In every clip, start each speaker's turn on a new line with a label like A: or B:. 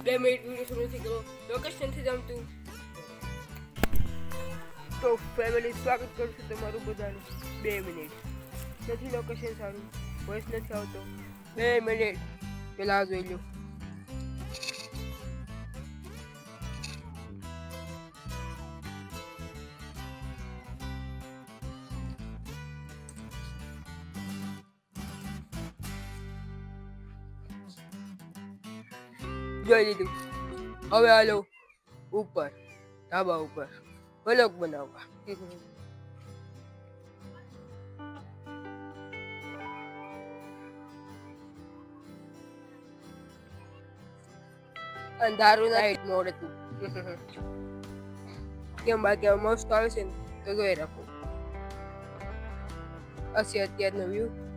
A: 2 minute video શરૂ થઈ ગયો લોકેશન થી જમતું તો ફેમિલી સ્વાગત કરું છું તમારું બધાનું 2 મિનિટ નથી લોકેશન સારું વોઇસ નથી આવતો 2 મિનિટ પેલા જોઈ લો જોઈ લીધું હવે હાલો ઉપર ધાબા ઉપર વ્લોગ બનાવવા અંધારું નાઈટ મોડ હતું કેમ બાકી મસ્ત આવે છે ને તો જોઈ રાખો હશે અત્યારનો વ્યૂ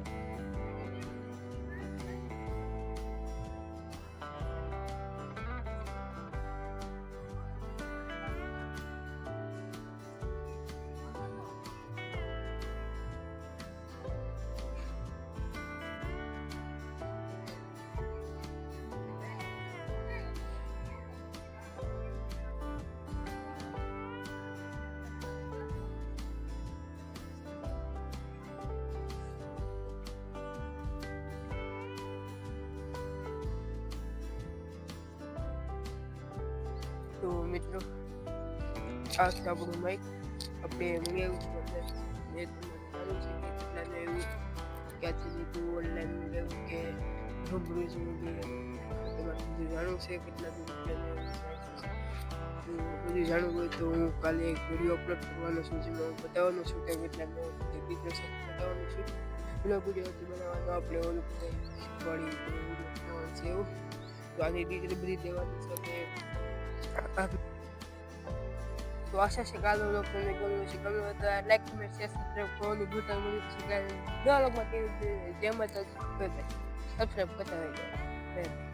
A: તો મિત્રો આ છે આપણું માઇક આપણે મંગાવ્યું છે મેં તમને જાણું છે કે કેટલાને એવું ક્યાંથી લીધું ઓનલાઈન મંગાવ્યું કે રૂબરૂ જ મંગાવ્યું તમારે બધું જાણવું છે કેટલા રૂપિયાને તો બધું જાણવું હોય તો હું કાલે એક વિડીયો અપલોડ કરવાનો છું જેમાં હું બતાવવાનું છું કે કેટલાને દીકરો છે બતાવવાનું છું પેલો વિડીયો બનાવવાનો આપણે ઓલું શીખવાડી વિડીયો છે એવું તો આની ડિટેલ બધી દેવાની છે કે તો આશા છે કાલો લોકોને ગમ્યું છે ગમ્યું તો લાઈક કમેન્ટ શેર સબસ્ક્રાઇબ કરવાનું ભૂલતા નહીં નવા લોકોમાં કેવી જેમ જ સબસ્ક્રાઇબ કરતા રહેજો